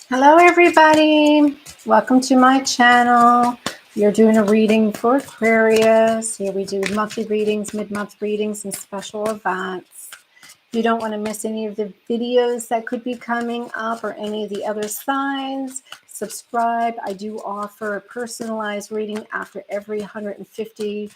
Hello everybody, welcome to my channel. You're doing a reading for Aquarius. Here we do monthly readings, mid-month readings, and special events. If you don't want to miss any of the videos that could be coming up or any of the other signs, subscribe. I do offer a personalized reading after every 150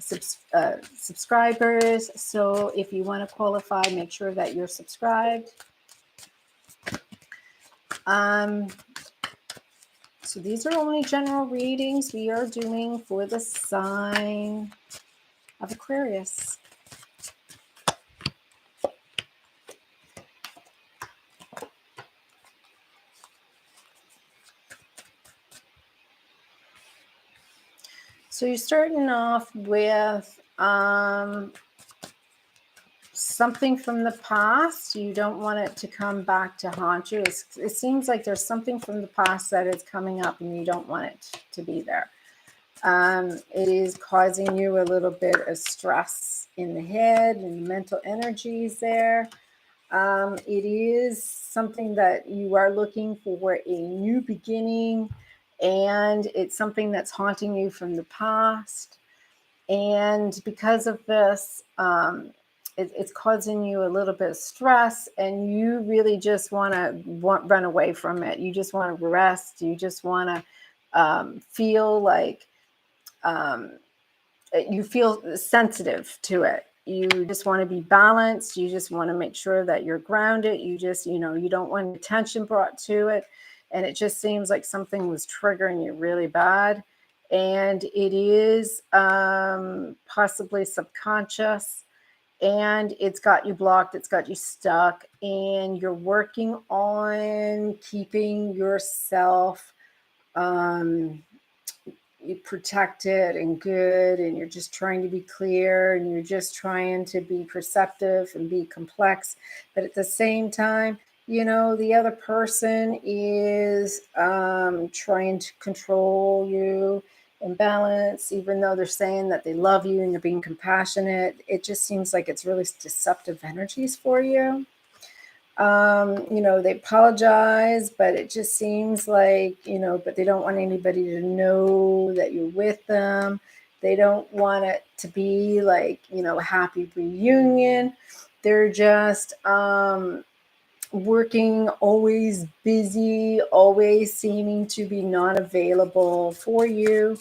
subscribers. So if you want to qualify, make sure that you're subscribed. So these are only general readings we are doing for the sign of Aquarius. So you're starting off with something from the past. You don't want it to come back to haunt you. It seems like there's something from the past that is coming up and you don't want it to be there. It is causing you a little bit of stress in the head and mental energies there. It is something that you are looking for a new beginning, and it's something that's haunting you from the past. And because of this, it's causing you a little bit of stress, and you really just want to run away from it. You just want to rest. You just want to feel like you feel sensitive to it. You just want to be balanced. You just want to make sure that you're grounded. You just, you don't want attention brought to it. And it just seems like something was triggering you really bad. And it is possibly subconscious. And it's got you blocked. It's got you stuck. And you're working on keeping yourself you protected and good, and you're just trying to be clear, and you're just trying to be perceptive and be complex. But at the same time, the other person is trying to control you and balance, even though they're saying that they love you and they're being compassionate. It just seems like it's really deceptive energies for you. They apologize, but it just seems like, but they don't want anybody to know that you're with them. They don't want it to be like, a happy reunion. They're just working, always busy, always seeming to be not available for you.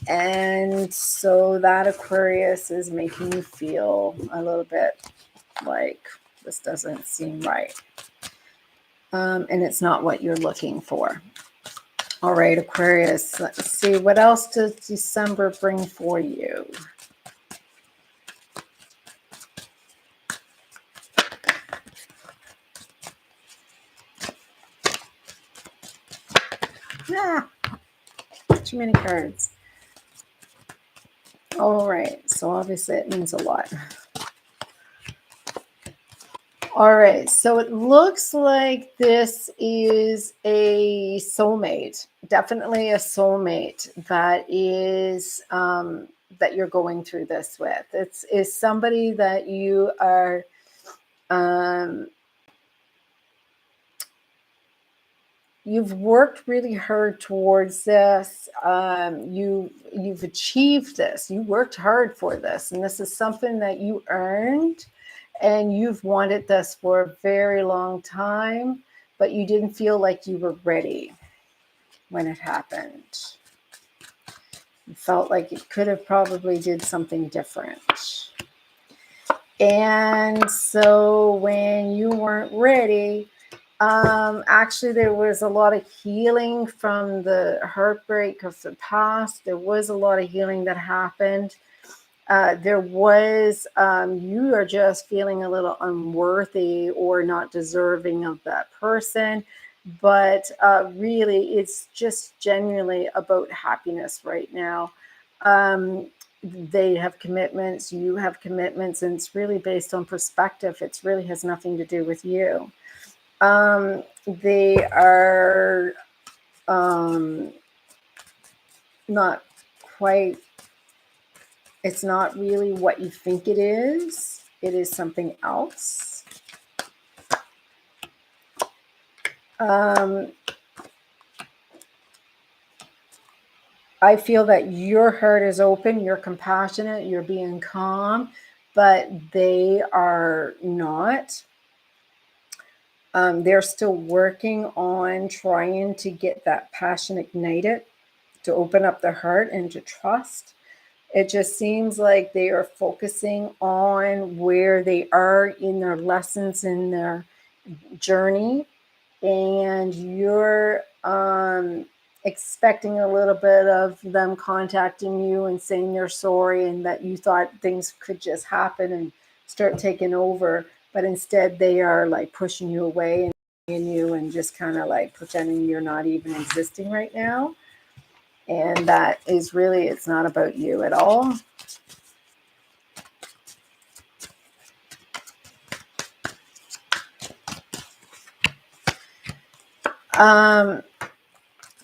And so that Aquarius is making you feel a little bit like this doesn't seem right. And it's not what you're looking for. All right, Aquarius, let's see. What else does December bring for you? Too many cards. All right, so obviously it means a lot. All right, so it looks like this is a soulmate, definitely a soulmate that is that you're going through this with. It's somebody that you are you've worked really hard towards this. You've achieved this. You worked hard for this, and this is something that you earned. And you've wanted this for a very long time, but you didn't feel like you were ready when it happened. You felt like you could have probably did something different. And so when you weren't ready, actually there was a lot of healing from the heartbreak of the past. There was a lot of healing that happened. There was, you are just feeling a little unworthy or not deserving of that person. But really, it's just genuinely about happiness right now. They have commitments, you have commitments, and it's really based on perspective. It really has nothing to do with you. They are not quite, it's not really what you think it is. It is something else. I feel that your heart is open, you're compassionate, you're being calm, but they are not. They're still working on trying to get that passion ignited, to open up their heart and to trust. It just seems like they are focusing on where they are in their lessons, in their journey, and you're expecting a little bit of them contacting you and saying they're sorry and that you thought things could just happen and start taking over, but instead they are like pushing you away and you and just kind of like pretending you're not even existing right now. And that is really, it's not about you at all.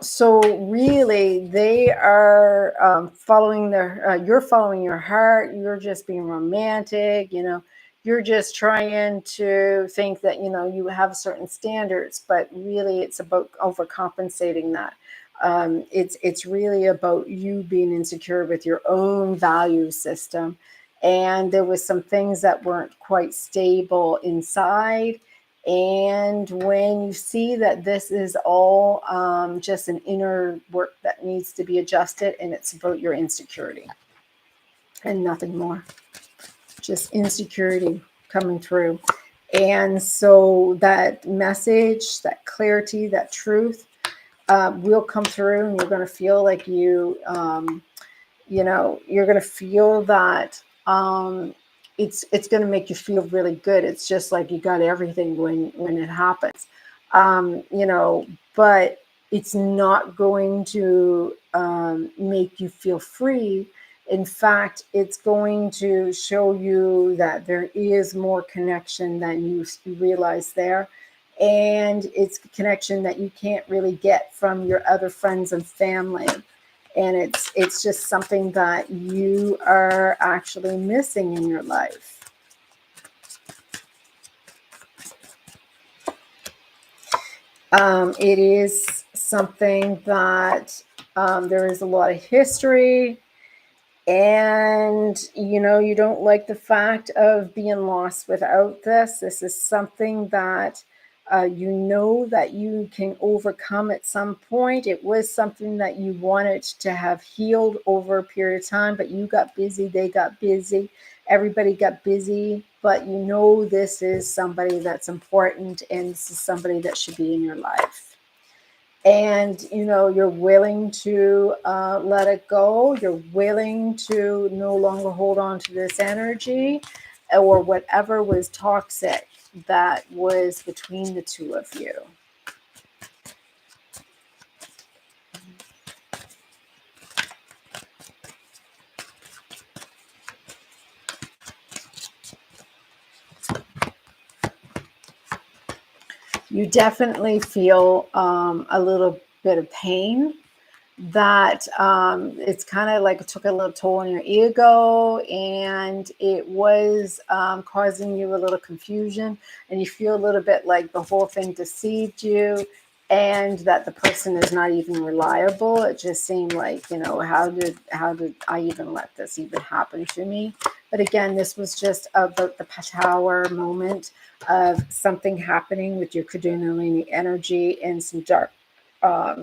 So really, they are following their, you're following your heart. You're just being romantic, you know, you're just trying to think that, you know, you have certain standards, but really it's about overcompensating that. It's really about you being insecure with your own value system. And there was some things that weren't quite stable inside. And when you see that this is all just an inner work that needs to be adjusted, and it's about your insecurity and nothing more, just insecurity coming through. And so that message, that clarity, that truth will come through, and you're going to feel like you know, you're going to feel that it's going to make you feel really good. It's just like you got everything when it happens, you know, but it's not going to make you feel free. In fact, it's going to show you that there is more connection than you realize there. And it's a connection that you can't really get from your other friends and family. And it's just something that you are actually missing in your life. It is something that there is a lot of history, and you know, you don't like the fact of being lost without this. This is something that you know that you can overcome at some point. It was something that you wanted to have healed over a period of time, but you got busy, they got busy, everybody got busy. But you know, this is somebody that's important, and this is somebody that should be in your life. And you know, you're willing to let it go. You're willing to no longer hold on to this energy or whatever was toxic that was between the two of you. You definitely feel a little bit of pain, that it's kind of like it took a little toll on your ego, and it was causing you a little confusion, and you feel a little bit like the whole thing deceived you, and that the person is not even reliable. It just seemed like, you know, how did I even let this even happen to me? But again, this was just about the power moment of something happening with your Kundalini energy and some dark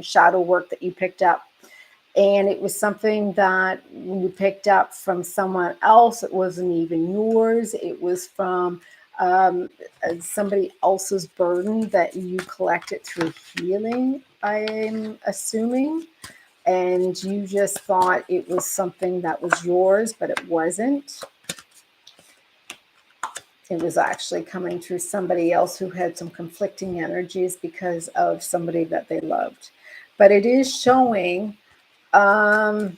shadow work that you picked up. And it was something that you picked up from someone else. It wasn't even yours. It was from somebody else's burden that you collected through healing, I'm assuming. And you just thought it was something that was yours, but it wasn't. It was actually coming through somebody else who had some conflicting energies because of somebody that they loved. But it is showing that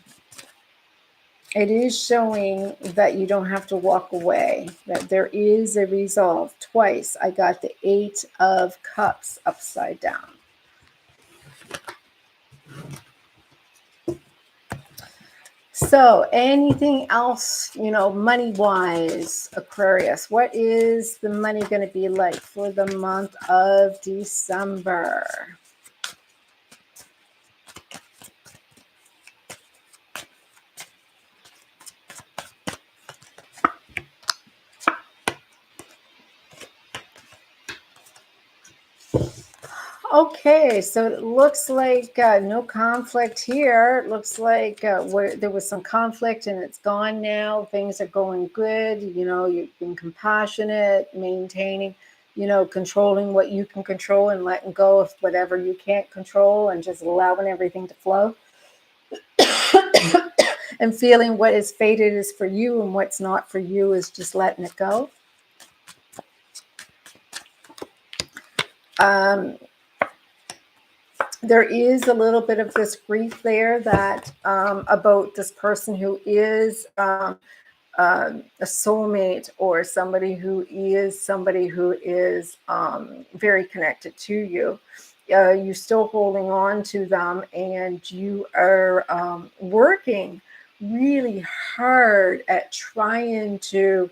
you don't have to walk away, that there is a resolve. Twice I got the 8 of Cups upside down. So anything else, you know, money-wise, Aquarius, what is the money going to be like for the month of December? Okay, so it looks like no conflict here. It looks like where there was some conflict and it's gone now. Things are going good. You know, you've been compassionate, maintaining, you know, controlling what you can control and letting go of whatever you can't control and just allowing everything to flow. And feeling what is fated is for you and what's not for you is just letting it go. There is a little bit of this grief there that about this person who is a soulmate or somebody who is very connected to you. You're still holding on to them, and you are working really hard at trying to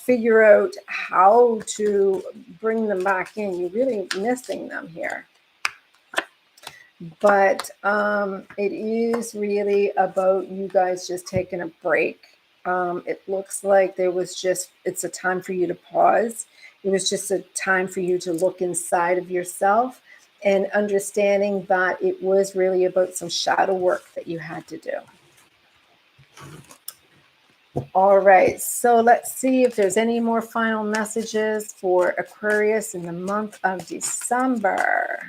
figure out how to bring them back in. You're really missing them here. But it is really about you guys just taking a break. It looks like it's a time for you to pause. It was just a time for you to look inside of yourself and understanding that it was really about some shadow work that you had to do. All right, so let's see if there's any more final messages for Aquarius in the month of December.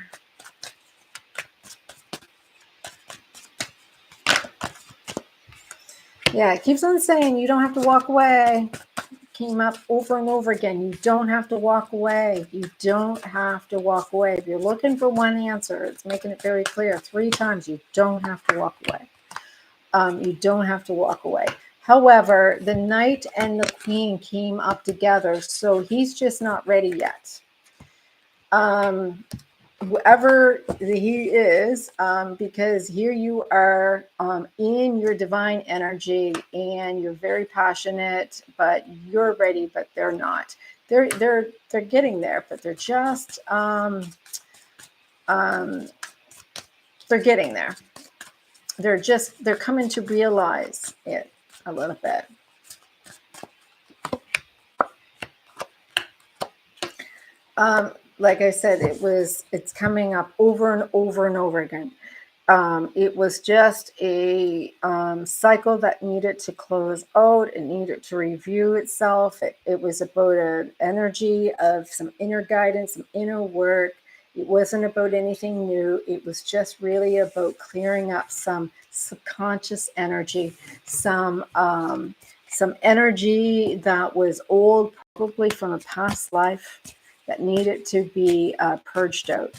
Yeah, it keeps on saying you don't have to walk away. Came up over and over again. You don't have to walk away. You don't have to walk away. If you're looking for one answer, it's making it very clear 3 times. You don't have to walk away. You don't have to walk away. However, the Knight and the Queen came up together, so he's just not ready yet. Whoever he is, because here you are in your divine energy and you're very passionate, but you're ready, but they're not. They're getting there, but they're just they're getting there. They're coming to realize it a little bit. Like I said, it's coming up over and over and over again. It was just a cycle that needed to close out. It needed to review itself. It was about an energy of some inner guidance, some inner work. It wasn't about anything new. It was just really about clearing up some subconscious energy, some energy that was old, probably from a past life, that needed to be purged out.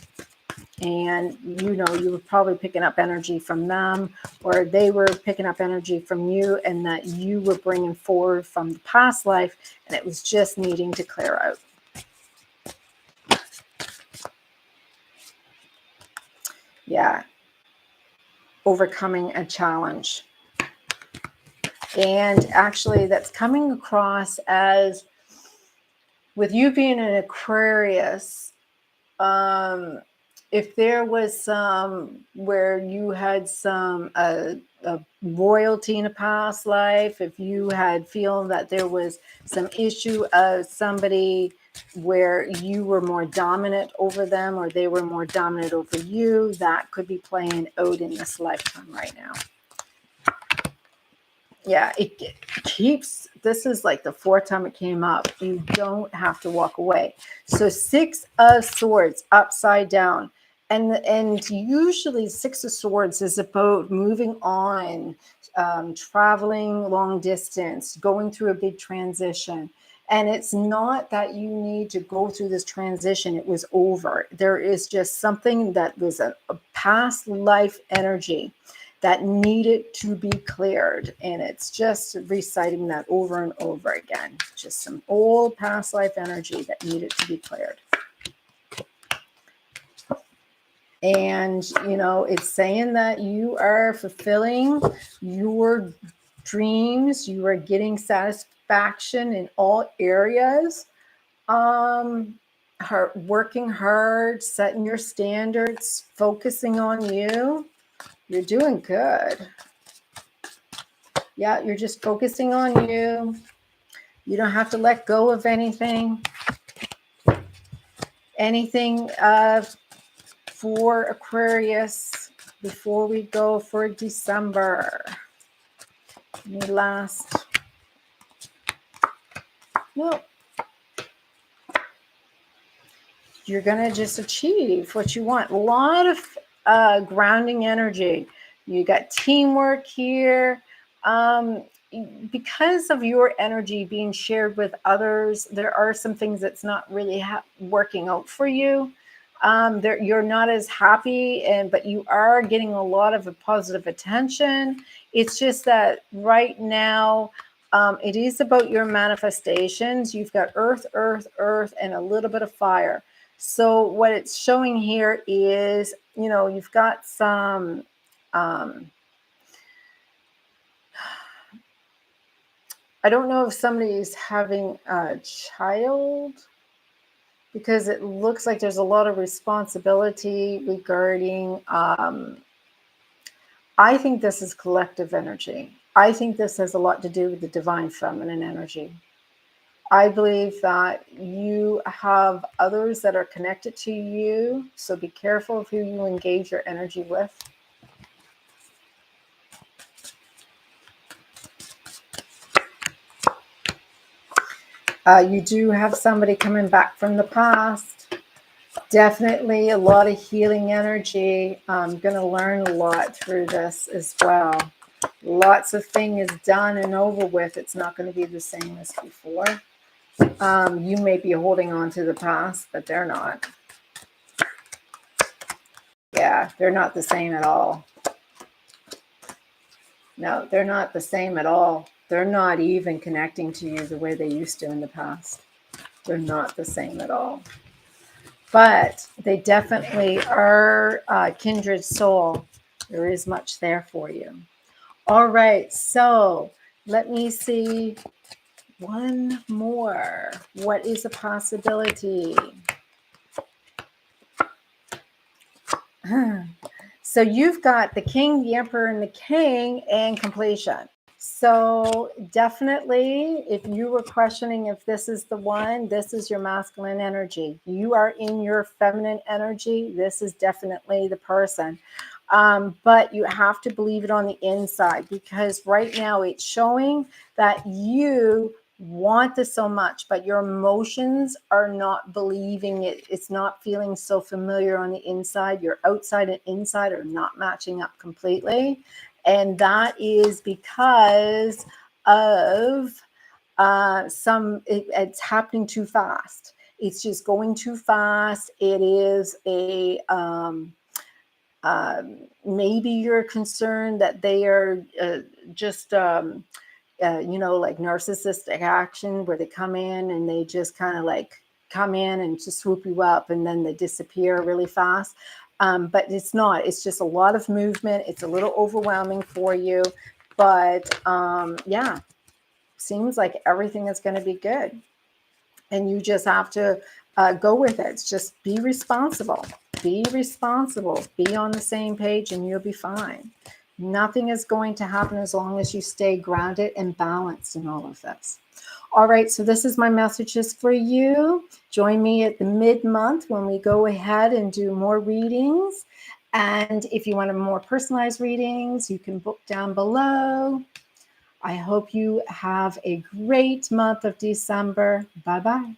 And you know, you were probably picking up energy from them, or they were picking up energy from you, and that you were bringing forward from the past life, and it was just needing to clear out. Yeah, overcoming a challenge. And actually, that's coming across as, with you being an Aquarius, if there was some where you had some a royalty in a past life, if you had feeling that there was some issue of somebody where you were more dominant over them or they were more dominant over you, that could be playing out in this lifetime right now. Yeah, it keeps, this is like the 4th time it came up. You don't have to walk away. So 6 of Swords upside down. And usually 6 of Swords is about moving on, traveling long distance, going through a big transition. And it's not that you need to go through this transition. It was over. There is just something that was a past life energy that needed to be cleared. And it's just reciting that over and over again. Just some old past life energy that needed to be cleared. And, you know, it's saying that you are fulfilling your dreams. You are getting satisfaction in all areas. Working hard, setting your standards, focusing on you. You're doing good. Yeah, you're just focusing on you. You don't have to let go of anything. Anything for Aquarius before we go for December. Any last? No. You're going to just achieve what you want. A lot of grounding energy. You got teamwork here. Because of your energy being shared with others, there are some things that's not really working out for you. You're not as happy, but you are getting a lot of positive attention. It's just that right now, it is about your manifestations. You've got earth, earth, earth, and a little bit of fire. So what it's showing here is, you know, you've got some, I don't know if somebody's having a child, because it looks like there's a lot of responsibility regarding, I think this is collective energy. I think this has a lot to do with the divine feminine energy. I believe that you have others that are connected to you, so be careful of who you engage your energy with. You do have somebody coming back from the past. Definitely a lot of healing energy. I'm going to learn a lot through this as well. Lots of things done and over with. It's not going to be the same as before. You may be holding on to the past, but they're not. Yeah, they're not the same at all. No, they're not the same at all. They're not even connecting to you the way they used to in the past. They're not the same at all. But they definitely are kindred soul. There is much there for you. All right, so let me see one more. What is a possibility? So you've got the king, the emperor, and the king, and completion. So definitely, if you were questioning if this is the one, this is your masculine energy. You are in your feminine energy. This is definitely the person. But you have to believe it on the inside, because right now it's showing that you want this so much, but your emotions are not believing it. It's not feeling so familiar on the inside. Your outside and inside are not matching up completely. And that is because of it's happening too fast. It's just going too fast. It is a maybe you're concerned that they are just you know, like narcissistic action, where they come in and they just kind of like come in and just swoop you up and then they disappear really fast. But it's not. It's just a lot of movement. It's a little overwhelming for you. But yeah, seems like everything is going to be good. And you just have to go with it. It's just be responsible. Be responsible. Be on the same page and you'll be fine. Nothing is going to happen as long as you stay grounded and balanced in all of this. All right, so this is my messages for you. Join me at the mid-month when we go ahead and do more readings. And if you want more personalized readings, you can book down below. I hope you have a great month of December. Bye-bye.